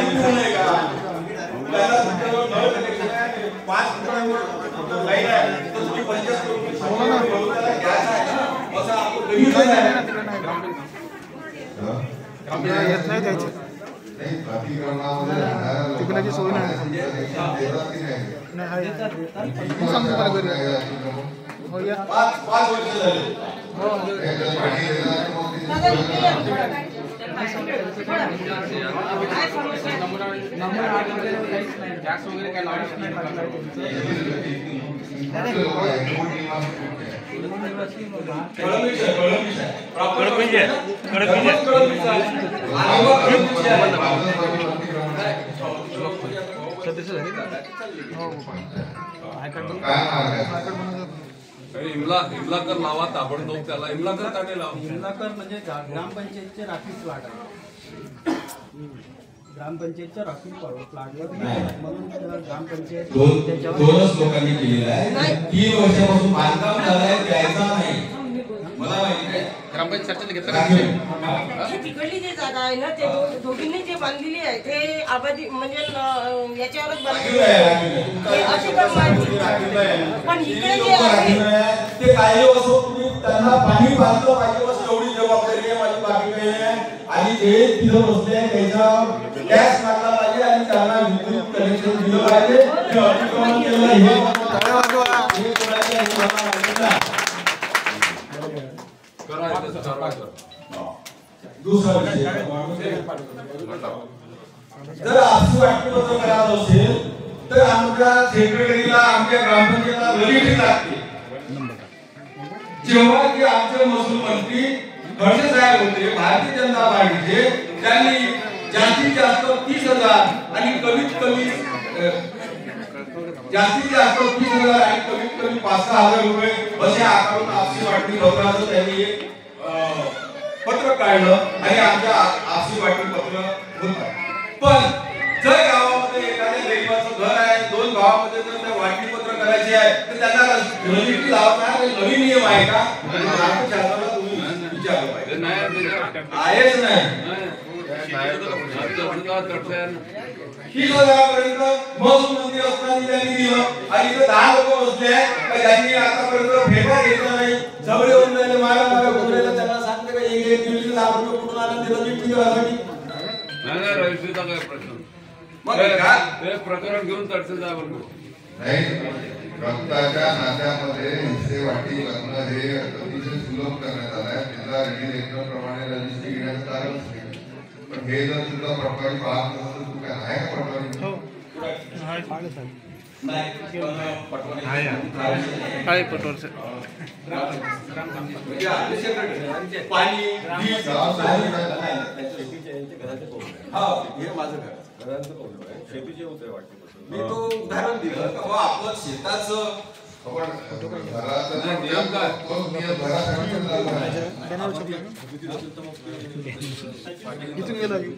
पाणी पिऊ नये का? त्याला तुमच्याजवळ नळ कनेक्शन आहे, 5 मीटरवर लाईन आहे, तर तुम्ही 50 करून त्याला गॅस आहे ना, असं आपण गरीब आहे येत नाही द्यायचे तिकडे सोय नाही सांगतो मला घरी हो या 5 वर्ष झाले गॅस वगैरे काय लावायचं इमला कर लावा ताबडतोब त्याला इमला कर काढे लावा. इमला कर म्हणजे ग्रामपंचायतचे राखीव प्लॉट आहे. ग्रामपंचायतच्या राखीव प्लॉटवर म्हणून ग्रामपंचायत दोनच लोकांनी केलेलं आहे. 3 वर्षापासून बांधकाम झालंय, द्यायचा नाही. मला माहिती आहे ग्रामपंचायत चर्चेला घेतलं तिकडली जी जागा आहे ना ते दोघींनी जे बांधलेली आहे ते आबादी म्हणजे याच्यावरच बांधलेली आहे. अशी पण माहिती पण इकडे जे आहे ते काही असो तुम्ही त्यांना पाणी बांधलं पाहिजे, बस एवढी जबाबदारी आहे माझी, बाकी काही नाही. आणि जे तिथं बसले त्याचा टॅक्स मारला पाहिजे आणि त्यांना विद्युत कनेक्शन दिलं पाहिजे. हे अतिक्रमण केलं हे कोणाची आहे मला माहिती नाही. दुसरा विषय जर आपसी वाटणीपत्र करायचं असेल तर आमच्या सेक्रेटरीला आमच्या ग्रामपंचायतीला लिखित लागते. जेव्हा की आमचे महसूल मंत्री खडसे साहेब होते भारतीय जनता पार्टीचे, त्यांनी जास्तीत जास्त 30,000 आणि कमीत कमी जास्तीत जास्त 30,000 आणि कमीत कमी 5,000 रुपये असे आकारून आपसी वाटणी पत्राचं त्यांनी एक पत्र काढलं आणि आमच्या आपसी वाटणी पत्र होतं. पण जर गावामध्ये एखाद्या गरीबाचं घर आहे, 2 गावामध्ये जर त्या वाटणी पत्र करायची आहे तर त्यांना रजिस्ट्री लावता नवीन नियम आहे का? महाराष्ट्र शासनाला तुम्ही विचारलं पाहिजे. आहेच नाही. 30,000पर्यंत महसूल मंत्री असताना त्यांनी दिलं आणि इथे 10 लोक बसले आहेत ज्यांनी आतापर्यंत फेटा घेतला नाही. झगडे होऊन राहिले, मारा कुठे त्यांना सांगते का एक दिवशी 10 रुपये कुठून आला त्याला नीट करायसाठी नाही रजिस्ट्रीचा काय प्रश्न मग काय ते प्रकरण घेऊन तहसीलदार नाही. रक्ताच्या नात्यामध्ये हिस्से वाटी करणं हे अतिशय सुलभ करण्यात आलं आहे. जिल्हा रेग्युलेटरप्रमाणे रजिस्ट्री घेण्याचं कारण पण हे जर तुला प्रभावी पाहत नसेल तू काय आहे का प्रभावी? पाणी शेतीचे होते वाटते. मी तो उदाहरण दिलं का आपलं शेताचं नियम काय इथून गेला या